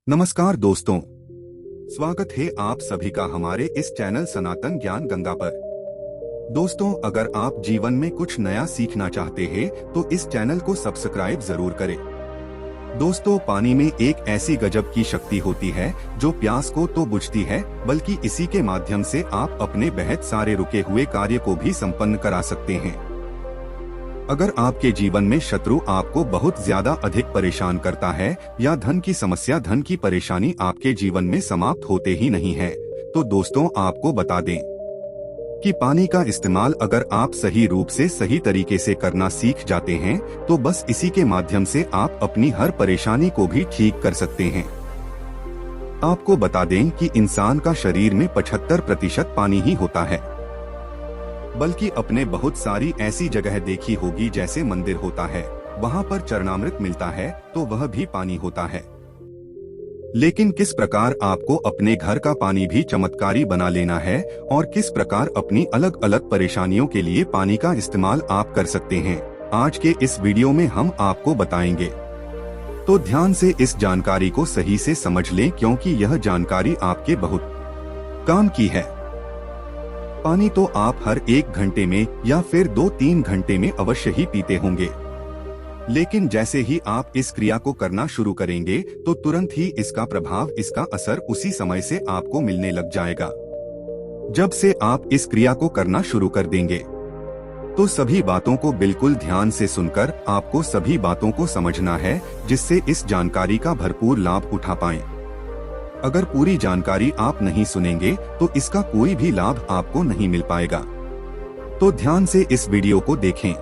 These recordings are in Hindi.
नमस्कार दोस्तों, स्वागत है आप सभी का हमारे इस चैनल सनातन ज्ञान गंगा पर। दोस्तों, अगर आप जीवन में कुछ नया सीखना चाहते हैं तो इस चैनल को सब्सक्राइब जरूर करें। दोस्तों, पानी में एक ऐसी गजब की शक्ति होती है जो प्यास को तो बुझती है, बल्कि इसी के माध्यम से आप अपने बहुत सारे रुके हुए कार्य को भी संपन्न करा सकते हैं। अगर आपके जीवन में शत्रु आपको बहुत ज्यादा अधिक परेशान करता है या धन की समस्या, धन की परेशानी आपके जीवन में समाप्त होते ही नहीं है, तो दोस्तों आपको बता दें कि पानी का इस्तेमाल अगर आप सही रूप से सही तरीके से करना सीख जाते हैं तो बस इसी के माध्यम से आप अपनी हर परेशानी को भी ठीक कर सकते हैं। आपको बता दें कि इंसान का शरीर में 75% पानी ही होता है, बल्कि अपने बहुत सारी ऐसी जगह देखी होगी जैसे मंदिर होता है, वहाँ पर चरणामृत मिलता है तो वह भी पानी होता है। लेकिन किस प्रकार आपको अपने घर का पानी भी चमत्कारी बना लेना है और किस प्रकार अपनी अलग अलग परेशानियों के लिए पानी का इस्तेमाल आप कर सकते हैं, आज के इस वीडियो में हम आपको बताएंगे। तो ध्यान से इस जानकारी को सही से समझ लें, क्योंकि यह जानकारी आपके बहुत काम की है। पानी तो आप हर 1 घंटे में या फिर 2-3 घंटे में अवश्य ही पीते होंगे, लेकिन जैसे ही आप इस क्रिया को करना शुरू करेंगे तो तुरंत ही इसका प्रभाव, इसका असर उसी समय से आपको मिलने लग जाएगा। जब से आप इस क्रिया को करना शुरू कर देंगे तो सभी बातों को बिल्कुल ध्यान से सुनकर आपको सभी बातों को समझना है, जिससे इस जानकारी का भरपूर लाभ उठा पाएं। अगर पूरी जानकारी आप नहीं सुनेंगे तो इसका कोई भी लाभ आपको नहीं मिल पाएगा। तो ध्यान से इस वीडियो को देखें,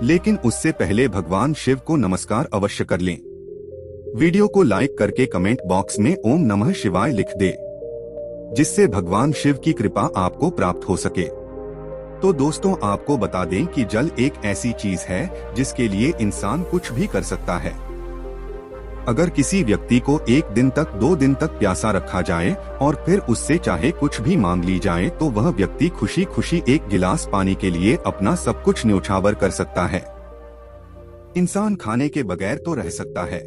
लेकिन उससे पहले भगवान शिव को नमस्कार अवश्य कर लें। वीडियो को लाइक करके कमेंट बॉक्स में ओम नमः शिवाय लिख दे, जिससे भगवान शिव की कृपा आपको प्राप्त हो सके। तो दोस्तों, आपको बता दें कि जल एक ऐसी चीज है जिसके लिए इंसान कुछ भी कर सकता है। अगर किसी व्यक्ति को 1 दिन तक, 2 दिन तक प्यासा रखा जाए और फिर उससे चाहे कुछ भी मांग ली जाए तो वह व्यक्ति खुशी खुशी 1 गिलास पानी के लिए अपना सब कुछ न्योछावर कर सकता है। इंसान खाने के बगैर तो रह सकता है,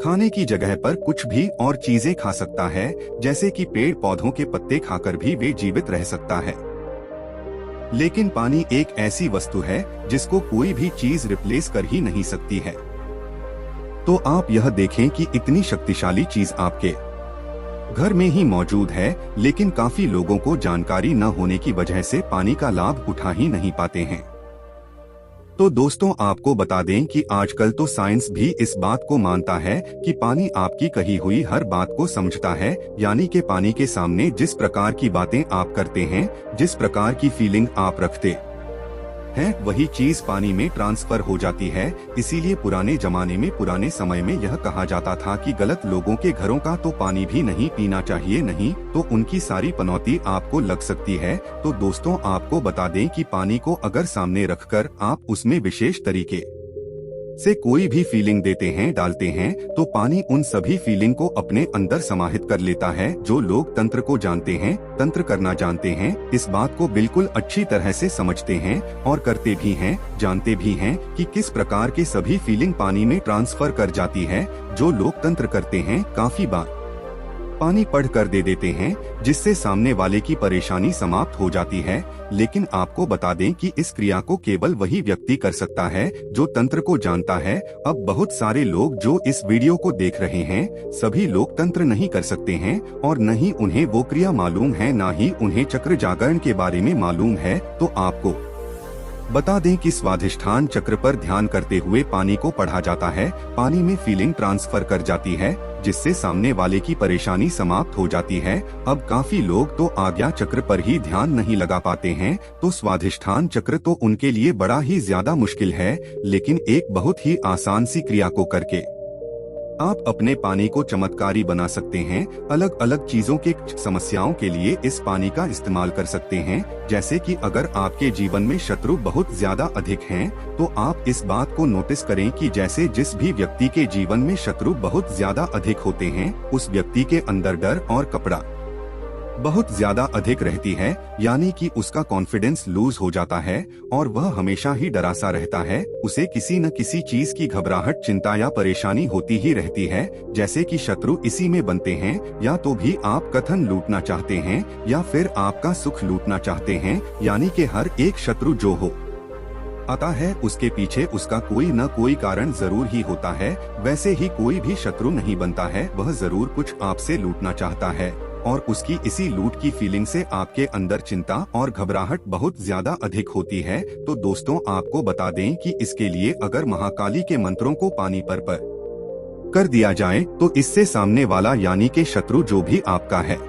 खाने की जगह पर कुछ भी और चीजें खा सकता है, जैसे कि पेड़ पौधों के पत्ते खाकर भी वे जीवित रह सकता है। लेकिन पानी एक ऐसी वस्तु है जिसको कोई भी चीज रिप्लेस कर ही नहीं सकती है। तो आप यह देखें कि इतनी शक्तिशाली चीज आपके घर में ही मौजूद है, लेकिन काफी लोगों को जानकारी न होने की वजह से पानी का लाभ उठा ही नहीं पाते हैं। तो दोस्तों, आपको बता दें कि आजकल तो साइंस भी इस बात को मानता है कि पानी आपकी कही हुई हर बात को समझता है, यानी कि पानी के सामने जिस प्रकार की बातें आप करते हैं, जिस प्रकार की फीलिंग आप रखते है, वही चीज पानी में ट्रांसफर हो जाती है। इसीलिए पुराने जमाने में, पुराने समय में यह कहा जाता था कि गलत लोगों के घरों का तो पानी भी नहीं पीना चाहिए, नहीं तो उनकी सारी पनौती आपको लग सकती है। तो दोस्तों, आपको बता दें कि पानी को अगर सामने रखकर आप उसमें विशेष तरीके से कोई भी फीलिंग देते हैं, डालते हैं, तो पानी उन सभी फीलिंग को अपने अंदर समाहित कर लेता है। जो लोग तंत्र को जानते हैं, तंत्र करना जानते हैं, इस बात को बिल्कुल अच्छी तरह से समझते हैं और करते भी हैं, जानते भी हैं कि किस प्रकार के सभी फीलिंग पानी में ट्रांसफर कर जाती है। जो लोग तंत्र करते हैं, काफी बार पानी पढ़ कर दे देते हैं, जिससे सामने वाले की परेशानी समाप्त हो जाती है। लेकिन आपको बता दें कि इस क्रिया को केवल वही व्यक्ति कर सकता है जो तंत्र को जानता है। अब बहुत सारे लोग जो इस वीडियो को देख रहे हैं, सभी लोग तंत्र नहीं कर सकते हैं और न ही उन्हें वो क्रिया मालूम है, न ही उन्हें चक्र जागरण के बारे में मालूम है। तो आपको बता दें कि स्वाधिष्ठान चक्र पर ध्यान करते हुए पानी को पढ़ा जाता है, पानी में फीलिंग ट्रांसफर कर जाती है, जिससे सामने वाले की परेशानी समाप्त हो जाती है। अब काफी लोग तो आज्ञा चक्र पर ही ध्यान नहीं लगा पाते हैं, तो स्वाधिष्ठान चक्र तो उनके लिए बड़ा ही ज्यादा मुश्किल है। लेकिन एक बहुत ही आसान सी क्रिया को करके आप अपने पानी को चमत्कारी बना सकते हैं। अलग अलग चीजों के समस्याओं के लिए इस पानी का इस्तेमाल कर सकते हैं। जैसे कि अगर आपके जीवन में शत्रु बहुत ज्यादा अधिक हैं, तो आप इस बात को नोटिस करें कि जैसे जिस भी व्यक्ति के जीवन में शत्रु बहुत ज्यादा अधिक होते हैं, उस व्यक्ति के अंदर डर और कपड़ा बहुत ज्यादा अधिक रहती है, यानी कि उसका कॉन्फिडेंस लूज हो जाता है और वह हमेशा ही डरा सा रहता है। उसे किसी न किसी चीज की घबराहट, चिंता या परेशानी होती ही रहती है, जैसे कि शत्रु इसी में बनते हैं, या तो भी आप कथन लूटना चाहते हैं या फिर आपका सुख लूटना चाहते हैं। यानी कि हर एक शत्रु जो हो आता है उसके पीछे उसका कोई न कोई कारण जरूर ही होता है। वैसे ही कोई भी शत्रु नहीं बनता है, वह जरूर कुछ आपसे लूटना चाहता है और उसकी इसी लूट की फीलिंग से आपके अंदर चिंता और घबराहट बहुत ज्यादा अधिक होती है। तो दोस्तों, आपको बता दें कि इसके लिए अगर महाकाली के मंत्रों को पानी पर कर दिया जाए तो इससे सामने वाला यानी कि शत्रु जो भी आपका है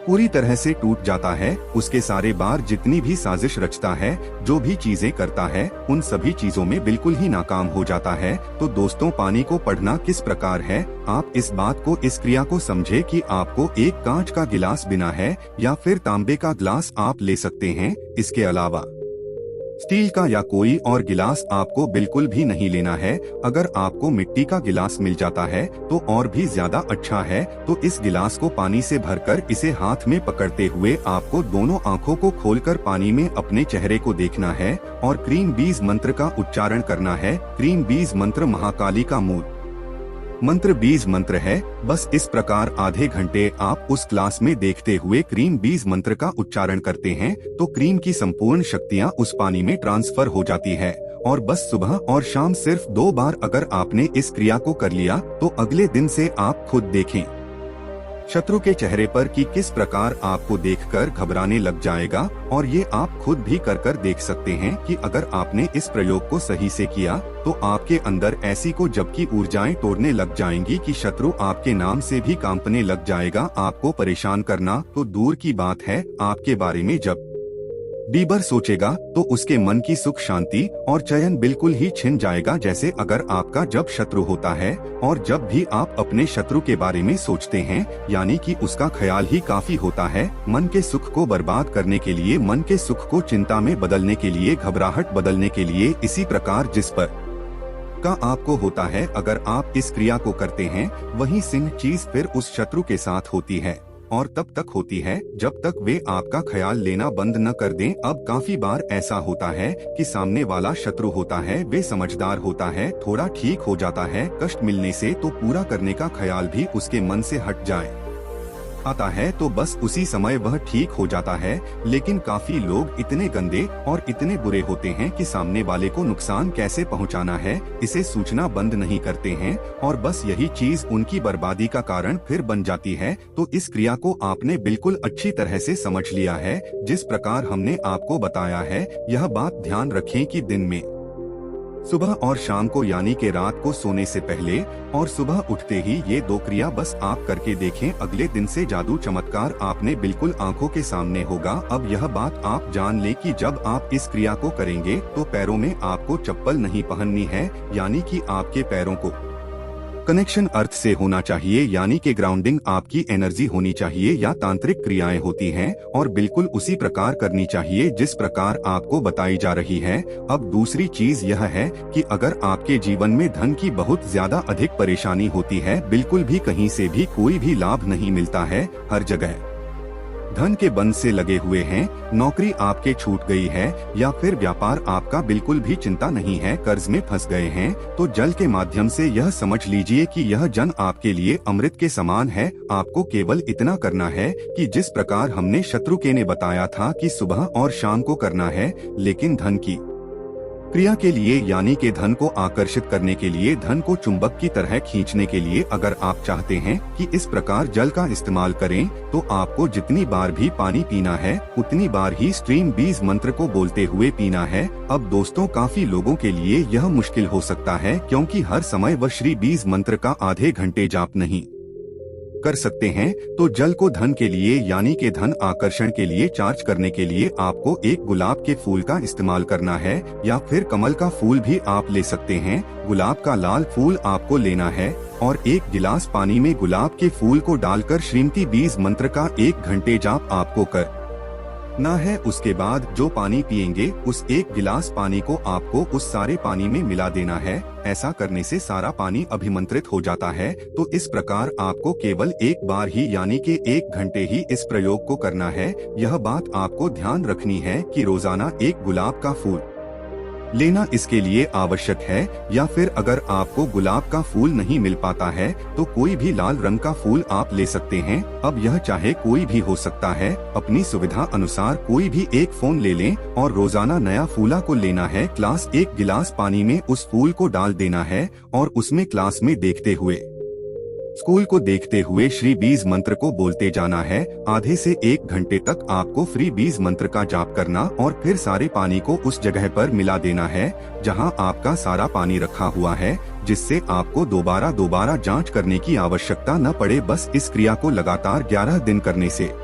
पूरी तरह से टूट जाता है। उसके सारे बार जितनी भी साजिश रचता है, जो भी चीजें करता है, उन सभी चीजों में बिल्कुल ही नाकाम हो जाता है। तो दोस्तों, पानी को पढ़ना किस प्रकार है, आप इस बात को, इस क्रिया को समझे कि आपको एक कांच का गिलास बिना है या फिर तांबे का गिलास आप ले सकते हैं। इसके अलावा स्टील का या कोई और गिलास आपको बिल्कुल भी नहीं लेना है। अगर आपको मिट्टी का गिलास मिल जाता है तो और भी ज्यादा अच्छा है। तो इस गिलास को पानी से भरकर इसे हाथ में पकड़ते हुए आपको दोनों आंखों को खोलकर पानी में अपने चेहरे को देखना है और क्रीम बीज मंत्र का उच्चारण करना है। क्रीम बीज मंत्र महाकाली का मूल मंत्र बीज मंत्र है। बस इस प्रकार आधे घंटे आप उस ग्लास में देखते हुए क्रीम बीज मंत्र का उच्चारण करते हैं तो क्रीम की संपूर्ण शक्तियाँ उस पानी में ट्रांसफर हो जाती है। और बस सुबह और शाम सिर्फ 2 बार अगर आपने इस क्रिया को कर लिया तो अगले दिन से आप खुद देखें शत्रु के चेहरे पर कि किस प्रकार आपको देखकर घबराने लग जाएगा। और ये आप खुद भी कर देख सकते हैं कि अगर आपने इस प्रयोग को सही से किया तो आपके अंदर ऐसी को जबकि ऊर्जाएं तोड़ने लग जाएंगी कि शत्रु आपके नाम से भी कांपने लग जाएगा। आपको परेशान करना तो दूर की बात है, आपके बारे में जब बीबर सोचेगा तो उसके मन की सुख, शांति और चयन बिल्कुल ही छिन जाएगा। जैसे अगर आपका जब शत्रु होता है और जब भी आप अपने शत्रु के बारे में सोचते हैं, यानी कि उसका ख्याल ही काफी होता है मन के सुख को बर्बाद करने के लिए, मन के सुख को चिंता में बदलने के लिए, घबराहट बदलने के लिए। इसी प्रकार जिस पर का आपको होता है, अगर आप इस क्रिया को करते हैं, वही सेम चीज फिर उस शत्रु के साथ होती है और तब तक होती है जब तक वे आपका ख्याल लेना बंद न कर दें। अब काफी बार ऐसा होता है कि सामने वाला शत्रु होता है, वे समझदार होता है, थोड़ा ठीक हो जाता है कष्ट मिलने से, तो पूरा करने का ख्याल भी उसके मन से हट जाए आता है तो बस उसी समय वह ठीक हो जाता है। लेकिन काफी लोग इतने गंदे और इतने बुरे होते हैं कि सामने वाले को नुकसान कैसे पहुंचाना है इसे सूचना बंद नहीं करते हैं और बस यही चीज उनकी बर्बादी का कारण फिर बन जाती है। तो इस क्रिया को आपने बिल्कुल अच्छी तरह से समझ लिया है, जिस प्रकार हमने आपको बताया है। यह बात ध्यान रखें कि दिन में सुबह और शाम को, यानी कि रात को सोने से पहले और सुबह उठते ही ये 2 क्रिया बस आप करके देखें। अगले दिन से जादू चमत्कार आपने बिल्कुल आंखों के सामने होगा। अब यह बात आप जान लें कि जब आप इस क्रिया को करेंगे तो पैरों में आपको चप्पल नहीं पहननी है, यानी कि आपके पैरों को कनेक्शन अर्थ से होना चाहिए, यानी कि ग्राउंडिंग आपकी एनर्जी होनी चाहिए या तांत्रिक क्रियाएं होती हैं और बिल्कुल उसी प्रकार करनी चाहिए जिस प्रकार आपको बताई जा रही है। अब दूसरी चीज यह है कि अगर आपके जीवन में धन की बहुत ज्यादा अधिक परेशानी होती है, बिल्कुल भी कहीं से भी कोई भी लाभ नहीं मिलता है, हर जगह धन के बंध से लगे हुए हैं, नौकरी आपके छूट गई है या फिर व्यापार आपका बिल्कुल भी चिंता नहीं है, कर्ज में फंस गए हैं, तो जल के माध्यम से यह समझ लीजिए कि यह जन आपके लिए अमृत के समान है। आपको केवल इतना करना है कि जिस प्रकार हमने शत्रु के ने बताया था कि सुबह और शाम को करना है, लेकिन धन की क्रिया के लिए, यानी कि धन को आकर्षित करने के लिए, धन को चुंबक की तरह खींचने के लिए अगर आप चाहते हैं कि इस प्रकार जल का इस्तेमाल करें तो आपको जितनी बार भी पानी पीना है उतनी बार ही स्ट्रीम बीज मंत्र को बोलते हुए पीना है। अब दोस्तों, काफी लोगों के लिए यह मुश्किल हो सकता है क्योंकि हर समय वह श्री बीज मंत्र का आधे घंटे जाप नहीं कर सकते हैं। तो जल को धन के लिए, यानी कि धन आकर्षण के लिए चार्ज करने के लिए आपको एक गुलाब के फूल का इस्तेमाल करना है या फिर कमल का फूल भी आप ले सकते हैं। गुलाब का लाल फूल आपको लेना है और 1 गिलास पानी में गुलाब के फूल को डालकर श्रीमती बीज मंत्र का 1 घंटे जाप आपको कर ना है। उसके बाद जो पानी पिएंगे उस एक गिलास पानी को आपको उस सारे पानी में मिला देना है। ऐसा करने से सारा पानी अभिमंत्रित हो जाता है। तो इस प्रकार आपको केवल एक बार ही यानी कि 1 घंटे ही इस प्रयोग को करना है। यह बात आपको ध्यान रखनी है कि रोजाना एक गुलाब का फूल लेना इसके लिए आवश्यक है, या फिर अगर आपको गुलाब का फूल नहीं मिल पाता है तो कोई भी लाल रंग का फूल आप ले सकते हैं। अब यह चाहे कोई भी हो सकता है। अपनी सुविधा अनुसार कोई भी एक फोन ले लें और रोजाना नया फूला को लेना है। क्लास 1 गिलास पानी में उस फूल को डाल देना है और उसमें क्लास में देखते हुए, स्कूल को देखते हुए श्री बीज मंत्र को बोलते जाना है। आधे से 1 घंटे तक आपको श्री बीज मंत्र का जाप करना और फिर सारे पानी को उस जगह पर मिला देना है जहां आपका सारा पानी रखा हुआ है, जिससे आपको दोबारा जांच करने की आवश्यकता न पड़े। बस इस क्रिया को लगातार 11 दिन करने से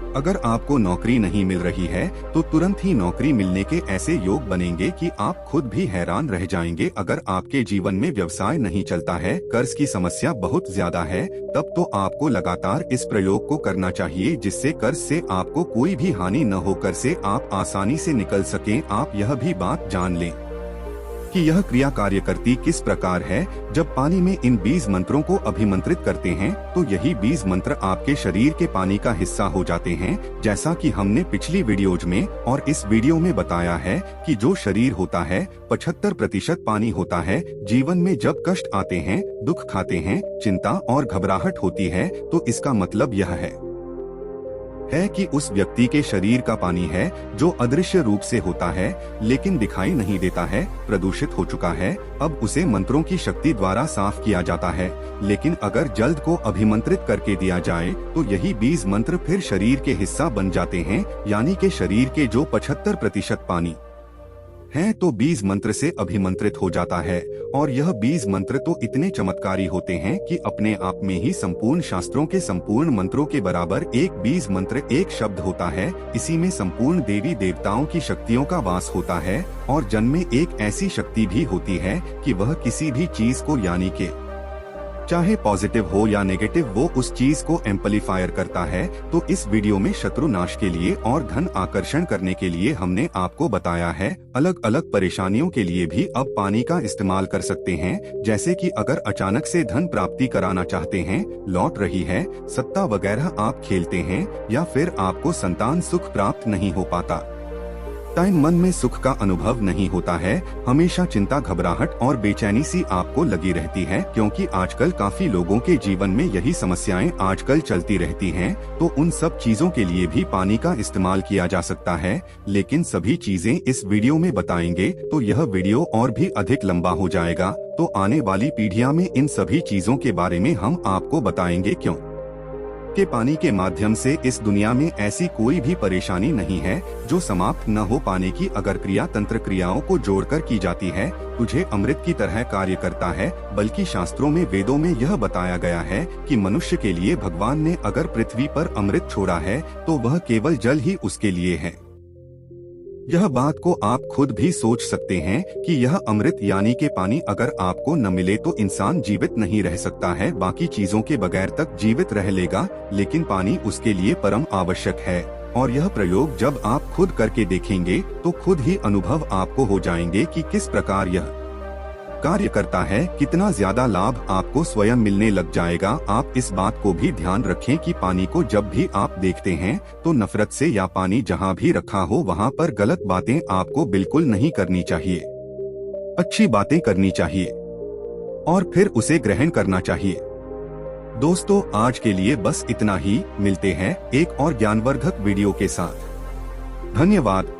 अगर आपको नौकरी नहीं मिल रही है तो तुरंत ही नौकरी मिलने के ऐसे योग बनेंगे कि आप खुद भी हैरान रह जाएंगे। अगर आपके जीवन में व्यवसाय नहीं चलता है, कर्ज की समस्या बहुत ज्यादा है, तब तो आपको लगातार इस प्रयोग को करना चाहिए, जिससे कर्ज से आपको कोई भी हानि न हो, कर्ज से आप आसानी से निकल सकें। आप यह भी बात जान लें कि यह क्रिया कार्य करती किस प्रकार है। जब पानी में इन बीज मंत्रों को अभिमंत्रित करते हैं तो यही बीज मंत्र आपके शरीर के पानी का हिस्सा हो जाते हैं। जैसा कि हमने पिछली वीडियोज में और इस वीडियो में बताया है कि जो शरीर होता है 75% पानी होता है। जीवन में जब कष्ट आते हैं, दुख खाते हैं, चिंता और घबराहट होती है, तो इसका मतलब यह है कि उस व्यक्ति के शरीर का पानी है जो अदृश्य रूप से होता है लेकिन दिखाई नहीं देता है, प्रदूषित हो चुका है। अब उसे मंत्रों की शक्ति द्वारा साफ किया जाता है। लेकिन अगर जल्द को अभिमंत्रित करके दिया जाए तो यही बीज मंत्र फिर शरीर के हिस्सा बन जाते हैं, यानी कि शरीर के जो 75% पानी है तो बीज मंत्र से अभिमंत्रित हो जाता है। और यह बीज मंत्र तो इतने चमत्कारी होते हैं कि अपने आप में ही संपूर्ण शास्त्रों के संपूर्ण मंत्रों के बराबर एक बीज मंत्र एक शब्द होता है। इसी में संपूर्ण देवी देवताओं की शक्तियों का वास होता है और जन्म में एक ऐसी शक्ति भी होती है कि वह किसी भी चीज को यानी के चाहे पॉजिटिव हो या नेगेटिव, वो उस चीज को एम्पलीफायर करता है। तो इस वीडियो में शत्रु नाश के लिए और धन आकर्षण करने के लिए हमने आपको बताया है। अलग अलग परेशानियों के लिए भी अब पानी का इस्तेमाल कर सकते हैं, जैसे कि अगर अचानक से धन प्राप्ति कराना चाहते हैं, लौट रही है, सत्ता वगैरह आप खेलते हैं, या फिर आपको संतान सुख प्राप्त नहीं हो पाता, टाइम मन में सुख का अनुभव नहीं होता है, हमेशा चिंता, घबराहट और बेचैनी सी आपको लगी रहती है, क्योंकि आजकल काफी लोगों के जीवन में यही समस्याएं आजकल चलती रहती हैं। तो उन सब चीजों के लिए भी पानी का इस्तेमाल किया जा सकता है, लेकिन सभी चीजें इस वीडियो में बताएंगे तो यह वीडियो और भी अधिक लंबा हो जाएगा। तो आने वाली पीढ़ियां में इन सभी चीजों के बारे में हम आपको बताएंगे, क्यों के पानी के माध्यम से इस दुनिया में ऐसी कोई भी परेशानी नहीं है जो समाप्त न हो पाने की। अगर क्रिया तंत्र क्रियाओं को जोड़कर की जाती है, तुझे अमृत की तरह कार्य करता है। बल्कि शास्त्रों में, वेदों में यह बताया गया है कि मनुष्य के लिए भगवान ने अगर पृथ्वी पर अमृत छोड़ा है तो वह केवल जल ही उसके लिए है। यह बात को आप खुद भी सोच सकते हैं कि यह अमृत यानी के पानी अगर आपको न मिले तो इंसान जीवित नहीं रह सकता है, बाकी चीजों के बगैर तक जीवित रह लेगा, लेकिन पानी उसके लिए परम आवश्यक है। और यह प्रयोग जब आप खुद करके देखेंगे तो खुद ही अनुभव आपको हो जाएंगे कि किस प्रकार यह कार्य करता है, कितना ज्यादा लाभ आपको स्वयं मिलने लग जाएगा। आप इस बात को भी ध्यान रखें कि पानी को जब भी आप देखते हैं तो नफरत से, या पानी जहां भी रखा हो वहां पर गलत बातें आपको बिल्कुल नहीं करनी चाहिए, अच्छी बातें करनी चाहिए और फिर उसे ग्रहण करना चाहिए। दोस्तों, आज के लिए बस इतना ही। मिलते हैं एक और ज्ञानवर्धक वीडियो के साथ। धन्यवाद।